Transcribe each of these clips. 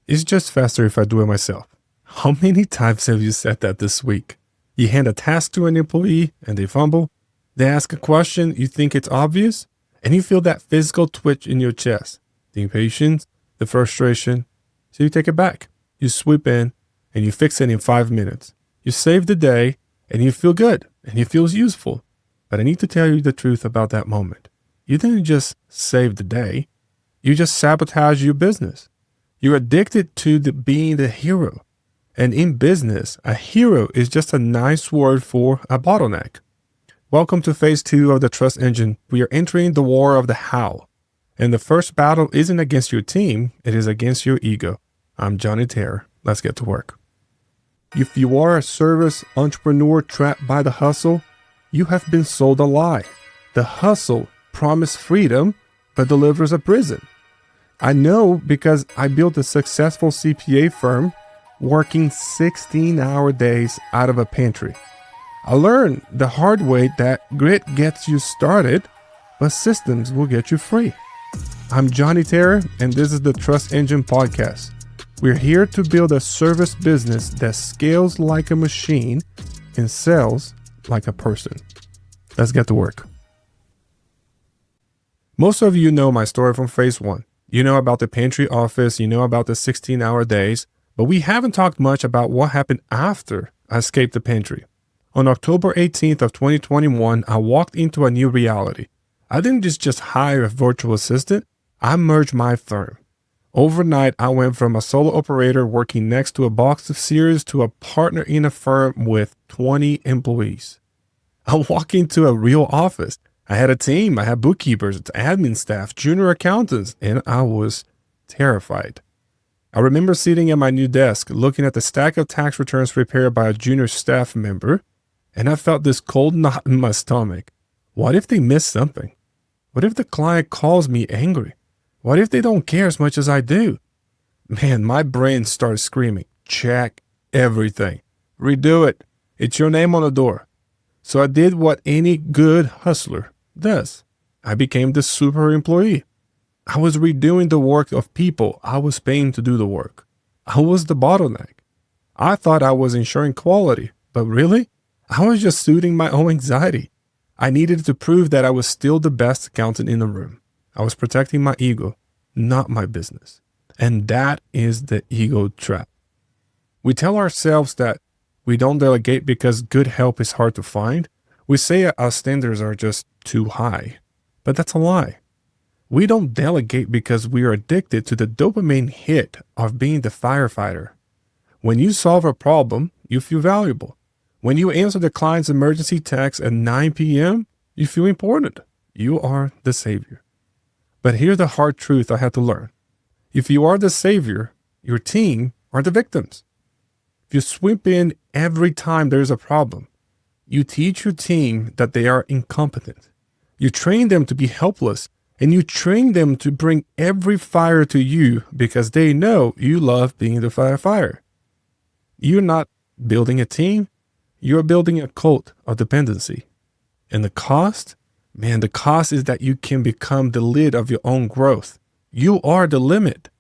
It's just faster if I do it myself. How many times have you said that this week? You hand a task to an employee and they fumble. They ask a question, you think it's obvious, and you feel that physical twitch in your chest, the impatience, the frustration. So you take it back. You swoop in and you fix it in 5 minutes. You save the day and you feel good and it feels useful. But I need to tell you the truth about that moment. You didn't just save the day. You just sabotage your business. You're addicted to being the hero. And in business, a hero is just a nice word for a bottleneck. Welcome to phase 2 of the trust engine. We are entering the war of the how. And the first battle isn't against your team, it is against your ego. I'm Terra. Let's get to work. If you are a service entrepreneur trapped by the hustle, you have been sold a lie. The hustle promises freedom, but delivers a prison. I know because I built a successful CPA firm working 16-hour days out of a pantry. I learned the hard way that grit gets you started, but systems will get you free. I'm Terra, and this is the Trust Engine Podcast. We're here to build a service business that scales like a machine and sells like a person. Let's get to work. Most of you know my story from phase 1. You know about the pantry office, you know about the 16-hour days, but we haven't talked much about what happened after I escaped the pantry. On October 18th of 2021, I walked into a new reality. I didn't just hire a virtual assistant, I merged my firm. Overnight, I went from a solo operator working next to a box of cereals to a partner in a firm with 20 employees. I walked into a real office. I had a team, I had bookkeepers, admin staff, junior accountants, and I was terrified. I remember sitting at my new desk, looking at the stack of tax returns prepared by a junior staff member, and I felt this cold knot in my stomach. What if they miss something? What if the client calls me angry? What if they don't care as much as I do? Man, my brain started screaming, check everything. Redo it. It's your name on the door. So I did what any good hustler does. I became the super employee. I was redoing the work of people I was paying to do the work. I was the bottleneck. I thought I was ensuring quality, but really, I was just soothing my own anxiety. I needed to prove that I was still the best accountant in the room. I was protecting my ego, not my business. And that is the ego trap. We tell ourselves that we don't delegate because good help is hard to find. We say our standards are just too high, but that's a lie. We don't delegate because we are addicted to the dopamine hit of being the firefighter. When you solve a problem, you feel valuable. When you answer the client's emergency text at 9 p.m., you feel important. You are the savior. But here's the hard truth I had to learn. If you are the savior, your team are the victims. If you swoop in every time there's a problem, you teach your team that they are incompetent. You train them to be helpless, and you train them to bring every fire to you because they know you love being the firefighter. You're not building a team. You're building a cult of dependency. And the cost? Man, the cost is that you can become the lid of your own growth. You are the limit.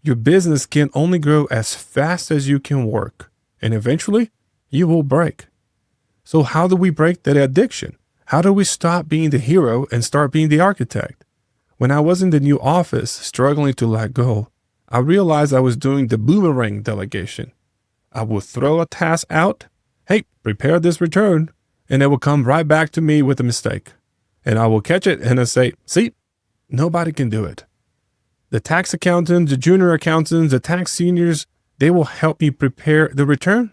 Your business can only grow as fast as you can work. And eventually, you will break. So how do we break that addiction? How do we stop being the hero and start being the architect? When I was in the new office, struggling to let go, I realized I was doing the boomerang delegation. I would throw a task out. Hey, prepare this return. And it will come right back to me with a mistake. And I will catch it and I say, see, nobody can do it. The tax accountants, the junior accountants, the tax seniors, they will help me prepare the return.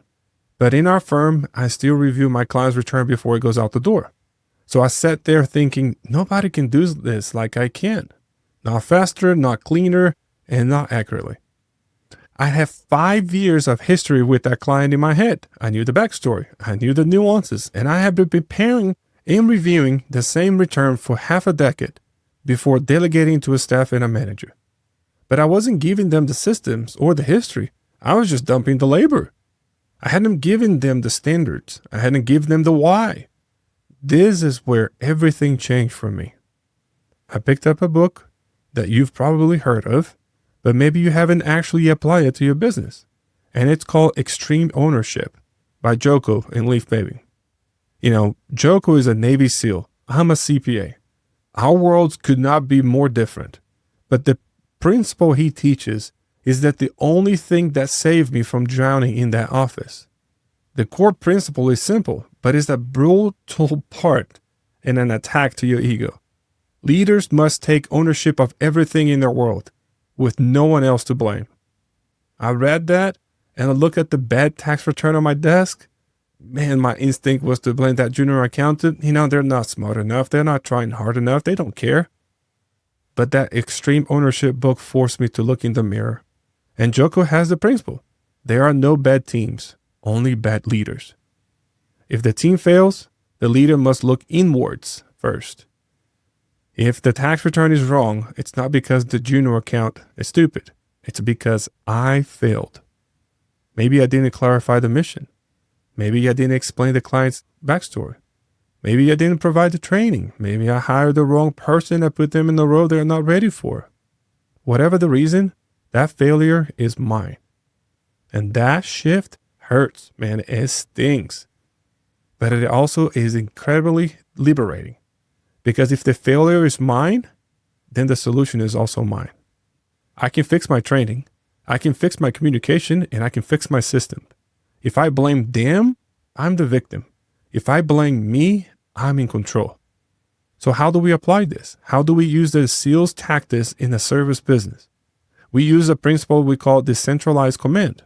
But in our firm, I still review my client's return before it goes out the door. So I sat there thinking, nobody can do this like I can. Not faster, not cleaner, and not accurately. I have 5 years of history with that client in my head. I knew the backstory. I knew the nuances. And I have been preparing and reviewing the same return for half a decade before delegating to a staff and a manager. But I wasn't giving them the systems or the history. I was just dumping the labor. I hadn't given them the standards. I hadn't given them the why. This is where everything changed for me. I picked up a book that you've probably heard of, but maybe you haven't actually applied it to your business. And it's called Extreme Ownership by Joko in Leaf Baby. Joko is a Navy SEAL. I'm a CPA. Our worlds could not be more different. But the principle he teaches is that the only thing that saved me from drowning in that office. The core principle is simple, but it's a brutal part and an attack to your ego. Leaders must take ownership of everything in their world, with no one else to blame. I read that and I look at the bad tax return on my desk. Man, my instinct was to blame that junior accountant. They're not smart enough. They're not trying hard enough. They don't care. But that Extreme Ownership book forced me to look in the mirror. And Joko has the principle. There are no bad teams, only bad leaders. If the team fails, the leader must look inwards first. If the tax return is wrong, it's not because the junior account is stupid. It's because I failed. Maybe I didn't clarify the mission. Maybe I didn't explain the client's backstory. Maybe I didn't provide the training. Maybe I hired the wrong person and put them in the role they're not ready for. Whatever the reason, that failure is mine. And that shift hurts, man. It stings. But it also is incredibly liberating. Because if the failure is mine, then the solution is also mine. I can fix my training, I can fix my communication, and I can fix my system. If I blame them, I'm the victim. If I blame me, I'm in control. So how do we apply this? How do we use the SEALs tactics in a service business? We use a principle we call decentralized command.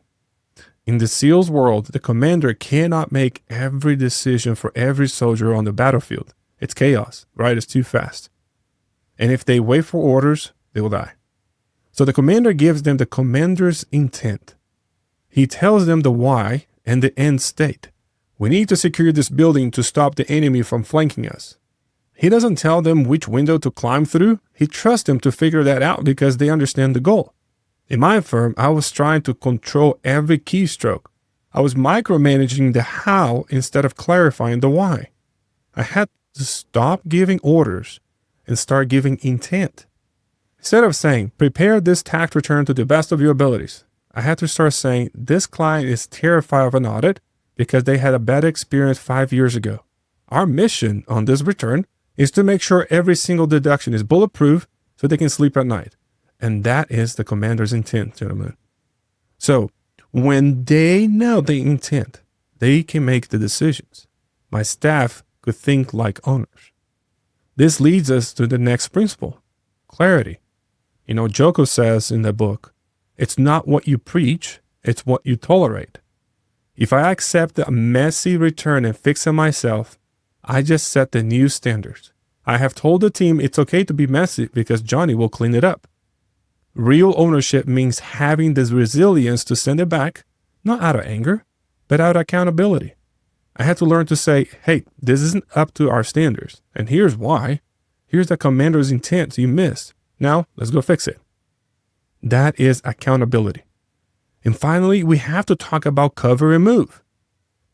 In the SEALs world, the commander cannot make every decision for every soldier on the battlefield. It's chaos, right? It's too fast. And if they wait for orders, they will die. So the commander gives them the commander's intent. He tells them the why and the end state. We need to secure this building to stop the enemy from flanking us. He doesn't tell them which window to climb through. He trusts them to figure that out because they understand the goal. In my firm, I was trying to control every keystroke. I was micromanaging the how instead of clarifying the why. I had to stop giving orders and start giving intent. Instead of saying, prepare this tax return to the best of your abilities, I had to start saying, this client is terrified of an audit because they had a bad experience 5 years ago. Our mission on this return is to make sure every single deduction is bulletproof so they can sleep at night. And that is the commander's intent, gentlemen. So when they know the intent, they can make the decisions. My staff could think like owners. This leads us to the next principle, clarity. Joko says in the book, it's not what you preach, it's what you tolerate. If I accept a messy return and fix it myself, I just set the new standards. I have told the team it's okay to be messy because Johnny will clean it up. Real ownership means having this resilience to send it back, not out of anger, but out of accountability. I had to learn to say, hey, this isn't up to our standards. And here's why. Here's the commander's intent you missed. Now, let's go fix it. That is accountability. And finally, we have to talk about cover and move.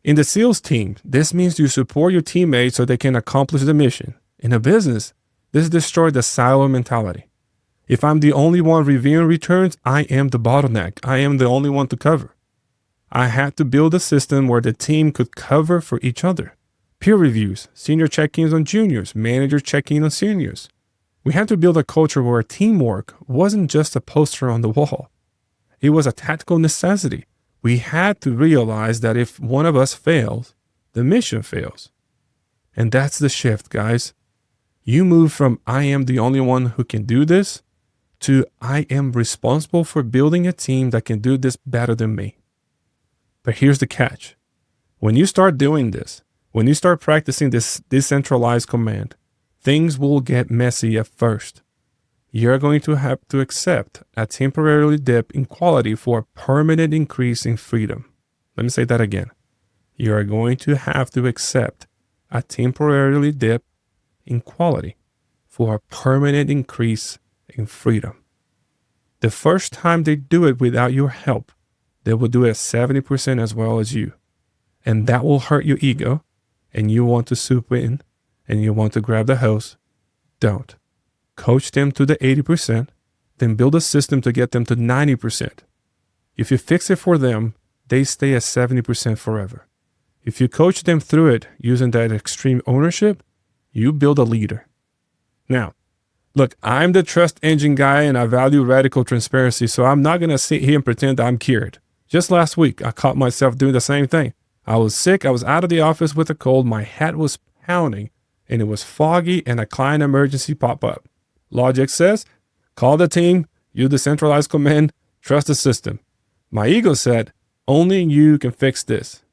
In the SEALs team, this means you support your teammates so they can accomplish the mission. In a business, this destroys the silo mentality. If I'm the only one reviewing returns, I am the bottleneck. I am the only one to cover. I had to build a system where the team could cover for each other. Peer reviews, senior check-ins on juniors, managers checking on seniors. We had to build a culture where teamwork wasn't just a poster on the wall. It was a tactical necessity. We had to realize that if one of us fails, the mission fails. And that's the shift, guys. You move from I am the only one who can do this to I am responsible for building a team that can do this better than me. But here's the catch. When you start doing this, when you start practicing this decentralized command, things will get messy at first. You're going to have to accept a temporary dip in quality for a permanent increase in freedom. Let me say that again. You are going to have to accept a temporary dip in quality for a permanent increase in freedom. The first time they do it without your help, they will do it 70% as well as you. And that will hurt your ego, and you want to swoop in, and you want to grab the hose. Don't. Coach them to the 80%, then build a system to get them to 90%. If you fix it for them, they stay at 70% forever. If you coach them through it using that extreme ownership, you build a leader. Now, look, I'm the trust engine guy and I value radical transparency, so I'm not going to sit here and pretend I'm cured. Just last week, I caught myself doing the same thing. I was sick, I was out of the office with a cold, my head was pounding, and it was foggy, and a client emergency popped up. Logic says, call the team, use the centralized command, trust the system. My ego said, only you can fix this.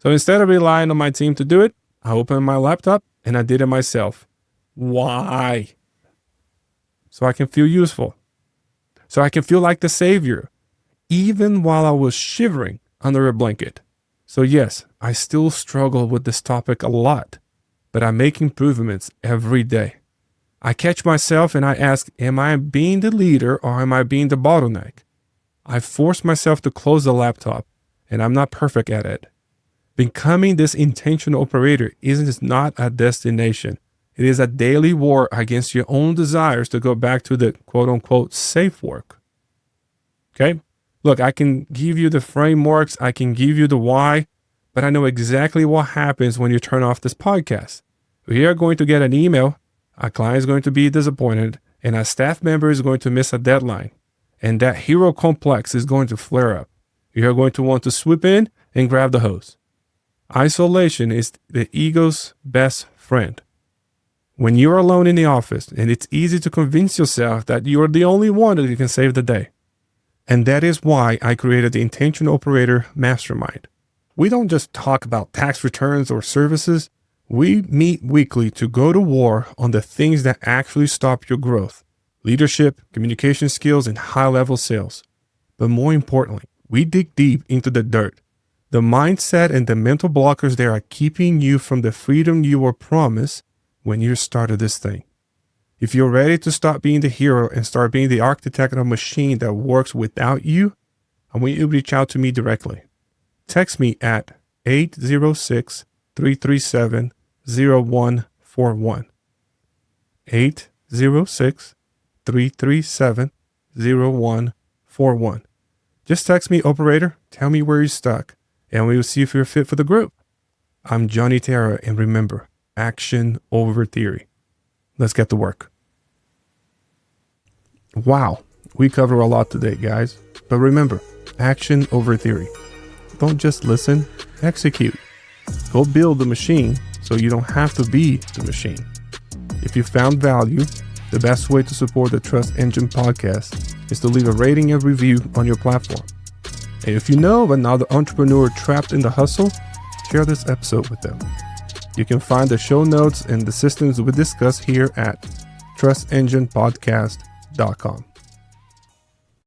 So instead of relying on my team to do it, I opened my laptop and I did it myself. Why? So I can feel useful. So I can feel like the savior, even while I was shivering under a blanket. So yes, I still struggle with this topic a lot, but I make improvements every day. I catch myself and I ask, am I being the leader or am I being the bottleneck? I force myself to close the laptop, and I'm not perfect at it. Becoming this intentional operator is not a destination. It is a daily war against your own desires to go back to the quote unquote safe work. Okay? Look, I can give you the frameworks, I can give you the why, but I know exactly what happens when you turn off this podcast. We are going to get an email, a client is going to be disappointed, and a staff member is going to miss a deadline. And that hero complex is going to flare up. You're going to want to swoop in and grab the hose. Isolation is the ego's best friend. When you're alone in the office, and it's easy to convince yourself that you're the only one that can save the day. And that is why I created the Intentional Operator Mastermind. We don't just talk about tax returns or services. We meet weekly to go to war on the things that actually stop your growth. Leadership, communication skills, and high-level sales. But more importantly, we dig deep into the dirt. The mindset and the mental blockers that are keeping you from the freedom you were promised when you started this thing. If you're ready to stop being the hero and start being the architect of a machine that works without you, I want you to reach out to me directly. Text me at 806-337-0141. 806-337-0141. Just text me, operator, tell me where you're stuck, and we will see if you're fit for the group. I'm Johnny Terra, and remember, action over theory. Let's get to work. Wow, we cover a lot today, guys. But remember, action over theory. Don't just listen, execute. Go build the machine so you don't have to be the machine. If you found value, the best way to support the Trust Engine podcast is to leave a rating and review on your platform. And if you know of another entrepreneur trapped in the hustle, share this episode with them. You can find the show notes and the systems we discuss here at trustenginepodcast.com.